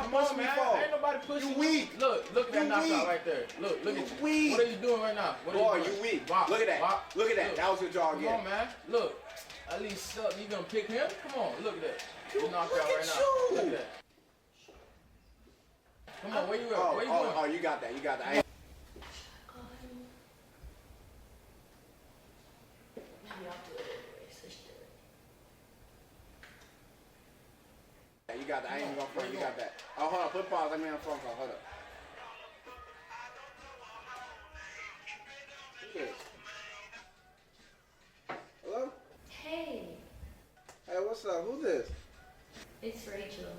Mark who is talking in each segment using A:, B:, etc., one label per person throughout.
A: Come on, man. Ain't nobody pushing
B: You weak.
A: Look at that knockout right there. Look at you.
B: Weak.
A: What are you doing right now? What
B: Boy,
A: are you doing?
B: you weak.
A: Wow.
B: Look at that.
A: Wow.
B: Look at that. That was your jaw again.
A: Come on, man. Look. At least you gonna pick him? Come on. Look at that. You knocked out right now.
B: you.
A: Look at that. Come on. Where you at? Where you going?
B: Oh, you got that. You got that.
C: Maybe I'll do it anyway, so just do it.
B: You got that. I ain't even gonna front. You got that. Oh, hold on. Put pause. Let me on a phone call. Hold up. Who this? Hello?
C: Hey,
B: Hey, what's up? Who this?
C: it's Rachel.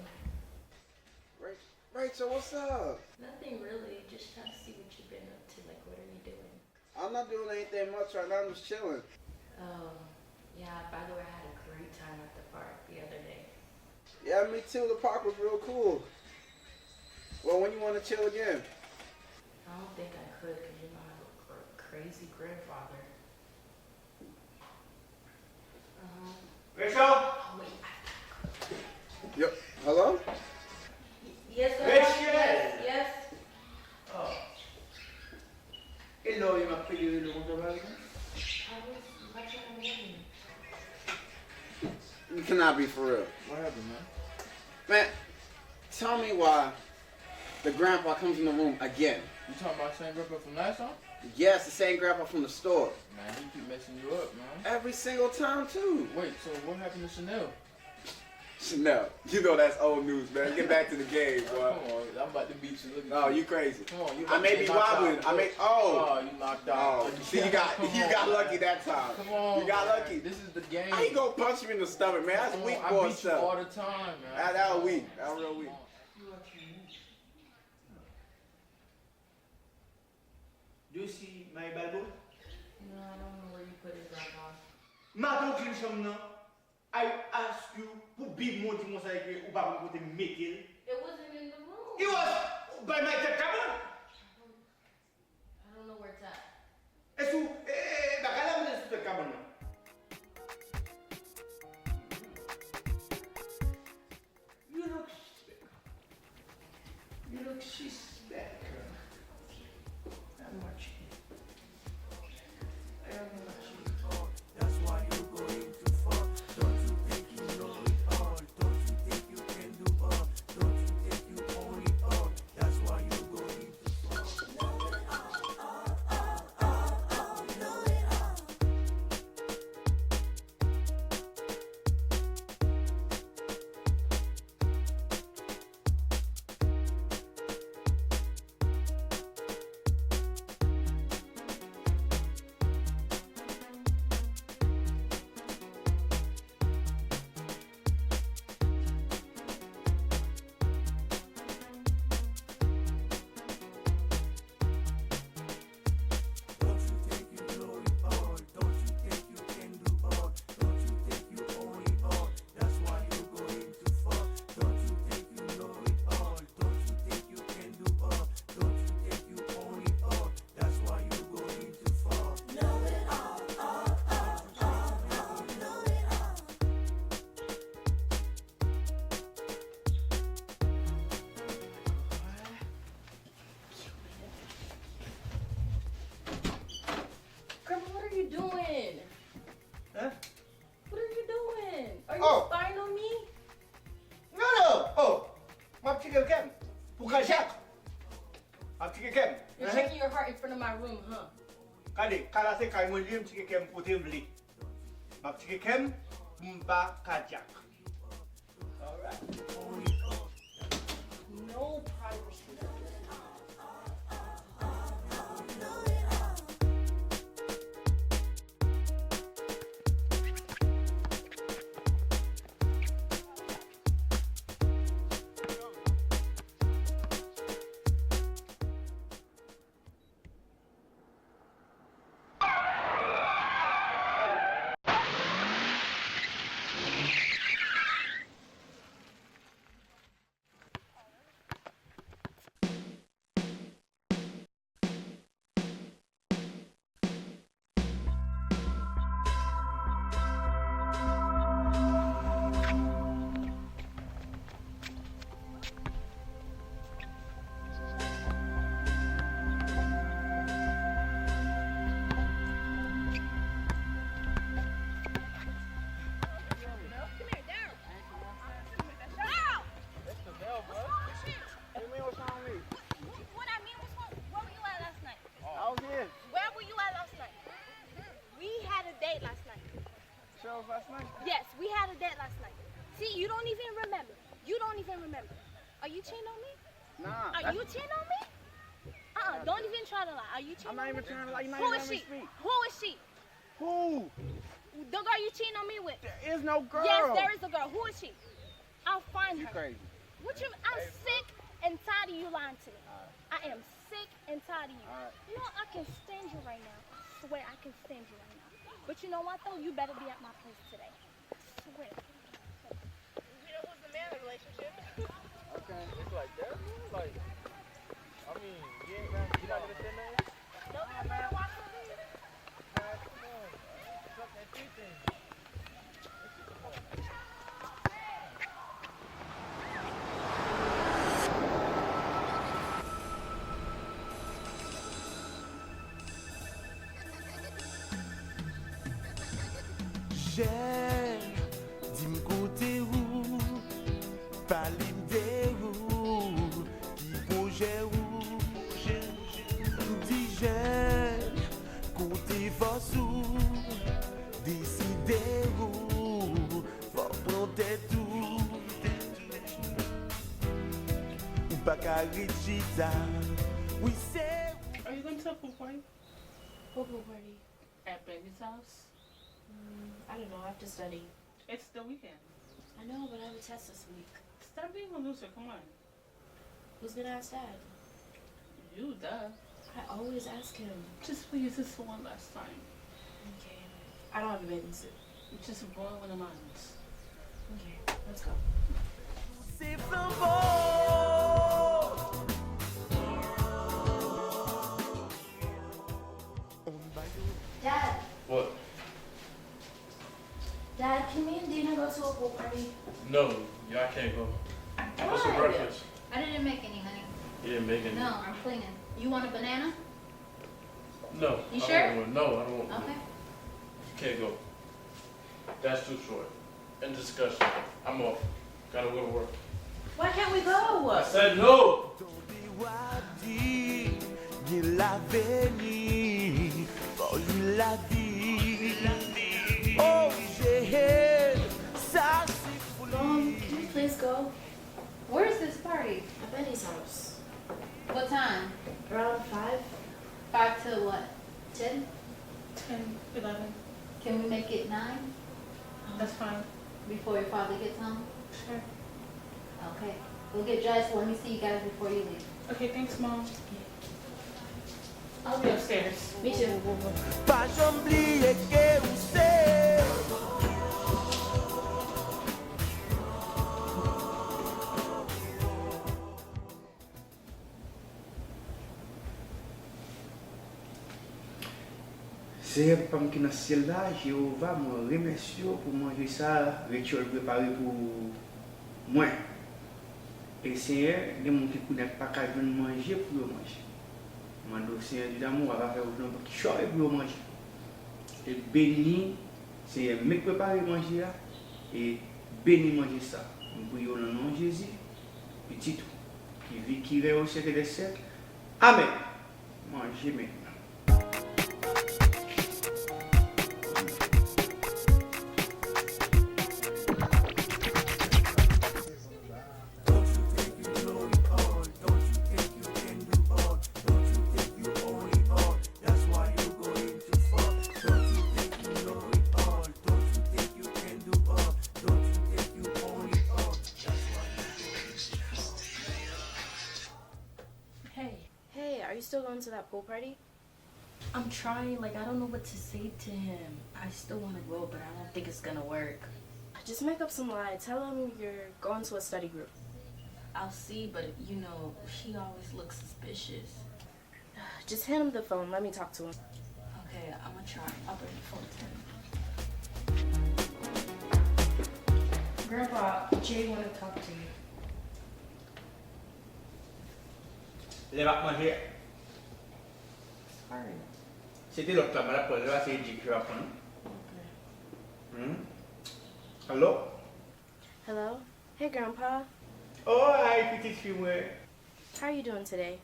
B: Rachel, what's up?
C: Nothing really, just trying to see what you've been up to. Like, what are you doing?
B: I'm not doing anything much right now. I'm just chilling.
C: Yeah, by the way, I had a great time at the park the other day.
B: Yeah, me too. The park was real cool. Well, when you want to chill again?
C: I don't think I could, because you know I have a crazy grandfather.
D: Rachel?
C: Oh, wait.
B: Yep. Hello?
C: Yes, sir.
D: Rachel!
C: Yes.
D: Oh. Hello, you m'appelles le monde
C: I
D: de
C: was watching a movie.
B: You cannot be for real.
A: What happened, man?
B: Man, tell me why the grandpa comes in the room again.
A: You talking about same grandpa from last time?
B: Yes, the same grandpa from the store.
A: Man, he keep messing you up, man.
B: Every single time, too.
A: Wait, so what happened to Chanel?
B: Chanel, you know that's old news, man. Get back to the game,
A: Come
B: boy.
A: on, I'm about to beat you. Look at
B: Oh,
A: you.
B: you crazy.
A: Come on, you
B: I may be wobbling.
A: Oh, you knocked out.
B: Oh, see, you got lucky that time.
A: Come on,
B: You got
A: man.
B: lucky.
A: This is the game.
B: How you gonna punch me in the stomach, man? That's
A: Come on,
B: weak
A: I
B: boy
A: beat you all
B: stuff.
A: the time, man.
B: That was weak. That was real weak.
D: Do you see my Bible?
C: No, I don't know where you put it, Grandpa.
D: Maintenant que nous sommes là, I ask you pour be mon dimanche avec lui ou pas pour côté Metil.
C: It wasn't in the room.
D: It was by my cabin.
C: I don't know where it's at.
D: Est-ce que bakala mo sur cabin? You look sick. You look sick. How much? How much?
E: That's why you're going too far. Don't you think you know it all? Don't you think you can do all? Don't you think you own it all? That's why you're going too far. Know it all, know it all. Don't you think you know it all? Don't you think you can do all? Don't you think you own it all? That's why you're going too far. Don't you think you know it all? Don't you think you can do all? Don't you think you own it all? That's why you're going too far. Know it all, know it all.
C: Grandpa, what are you doing?
D: Huh?
C: What are you doing? Are you
D: Oh.
C: spying on me?
D: No. Oh, ma petite quelqu'un. Pour qu'elle jette. Ma petite quelqu'un.
C: You're checking your heart in front of my room, huh?
D: Kade, kala se kay mwen li, mtike kem kote mvli. Ma ptike kem, mba kajak. Alright.
C: No privacy.
F: you cheating on me?
B: Nah.
F: Are you cheating on me? Don't even try to lie. Are you cheating
B: I'm
F: on
B: not
F: me?
B: even trying to lie. You're not
F: Who
B: even
F: is
B: letting
F: she?
B: me speak.
F: Who is she?
B: Who?
F: The girl you cheating on me with?
B: There is no girl.
F: Yes, there is a girl. Who is she? I'll find
B: You
F: her.
B: crazy.
F: What you? I'm sick and tired of you lying to me. I am sick and tired of you.
B: Alright.
F: You know, I can stand you right now. I swear I can stand you right now. But you know what though? You better be at my place today. I swear.
C: You know who's the man in the relationship?
B: Okay.
A: It's like that, man. Like, I mean, you're not gonna say nothing?
F: Don't be afraid to watch me.
A: Man, come on, man. Fuck that teeth thing.
E: J'aime, dis-moi côté où, parle-moi de où, qui projet où, dis j'aime, côté force où, décider où, faut prendre tête où, ou pas qu'à Richita, oui c'est
G: Are you going to a pool party?
C: Pool party.
G: At Baby's house?
C: I don't know. I have to study.
G: It's the weekend.
C: I know, but I have a test this week.
G: Stop being a loser, come on.
C: Who's gonna ask Dad?
G: You, duh.
C: I always ask him.
G: Just please, this for one last time.
C: Okay. I don't have a bathing suit.
G: Just borrow one of mine.
C: Okay, let's go.
E: c'est flambeau.
F: Dad,
A: What?
F: Dad, can me and Dina go to a pool party?
A: No, y'all can't go. What's for
F: Why?
A: breakfast?
H: I didn't make any, honey.
A: You didn't make any?
H: No, I'm cleaning. You want a banana?
A: No.
H: You
A: I
H: sure?
A: don't want, no, I don't want.
H: Okay.
A: You can't go. That's too short. End discussion. I'm off. Gotta go to work.
C: Why can't we go?
A: I said no!
E: Il l'avenir, pour lui la vie. Oh, j'ai ça c'est pour
C: Mom,
E: lui.
C: can we please go?
H: Where's this party?
C: At Betty's house.
H: What time?
C: Around 5?
H: 5 to what? 10?
G: 10, 11.
H: Can we make it 9
G: That's fine.
H: before your father gets home?
G: Sure.
H: Okay. We'll get dressed. Let me see you guys before you leave.
G: Okay, thanks, Mom. I'll be upstairs.
C: Me too.
E: Pas j'oublie que vous c'est.
D: C'est comme qui dans ce ciel là, Jéhovah me remercie pour manger ça, rituel préparé pour moi. Et Seigneur, des gens qui ne connaissent pas qu'à venir manger pour manger. Mando Seigneur du amour va faire autant pour qu'ils choisissent pour manger. Et béni, Seigneur, me préparer manger là et béni manger ça. Nous prions dans le nom de Jésus, petit tout, qui vit, qui règne au siècle des siècles. Amen. Mangez maintenant.
E: Don't you think you know it all? Don't you think you can do all? Don't you think you own it all? That's why you're going to fall. Don't you think you know it all? Don't you think you can do all? Don't you think you own it all? That's why you're going to fall.
C: Hey. Hey, are you still going to that pool party?
I: I'm trying, like, I don't know what to say to him. I still want to go, but I don't think it's gonna work.
C: Just make up some lie. Tell him you're going to a study group.
I: I'll see, but you know, she always looks suspicious.
C: Just hand him the phone. Let me talk to him.
I: Okay, I'm gonna try. I'll bring the phone to him.
C: Grandpa, Jay want to talk to you.
D: Les va manger. C'était l'autre là, pour là, c'est dit que je vais prendre. Hello?
C: Hello? Hey, Grandpa.
D: Oh, hi, petite fille.
C: How are you doing today?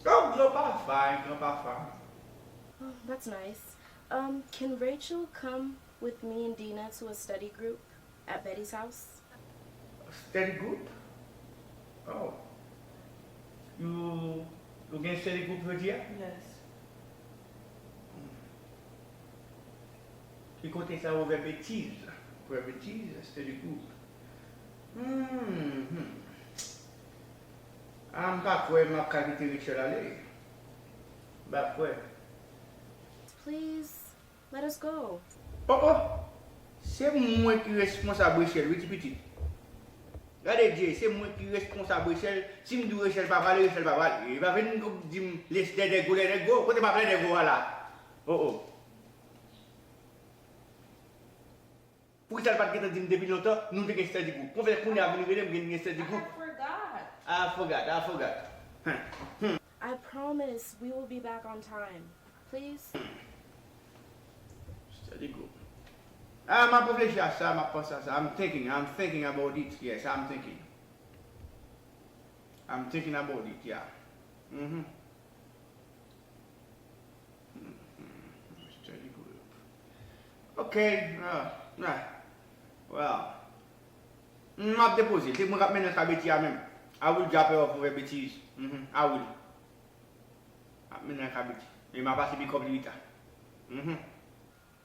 D: Oh, grandpa fine, grandpa fine.
C: Oh, that's nice. Can Rachel come with me and Dina to a study group at Betty's house?
D: Study group? Oh. You gen study group jodi ya?
C: Yes.
D: Ki kote sa ou ve betiz. Ve betiz, study group. Am pa kwe ma kalite Richard ale. Ba kwe.
C: Please, let us go.
D: Oh. Se mwen ki responsable Richard, witi petit. Gade Jay, c'est moi qui est responsable Richel. Si je dis Richel pas parler, Richel pas parler. Il va venir comme dire laisse des go, les go. Quand tu pas parler des go là. Oh. Pour que ça pas dire depuis longtemps, nous devons rester du coup. Pour faire qu'on est à venir, nous devons rester du coup. I forgot.
C: I promise we will be back on time. Please?
D: Steady go. I'm réfléchir ça, ma pense à ça. I'm thinking about it. Yes, I'm thinking about it, yeah. Steady go. Okay, well. M'a déposé. C'est moi qui mène la bêtise même. I will drop it off for a bêtise. I will. Mène la bêtise. Et m'a passé comme vita.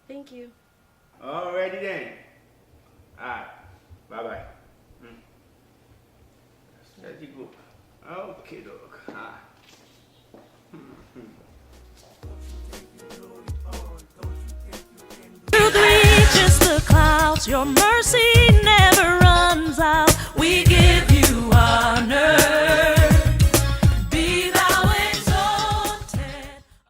C: Thank you.
D: Alrighty then. Alright. Bye. Steady go. Okay, dog.
E: You reach the clouds, your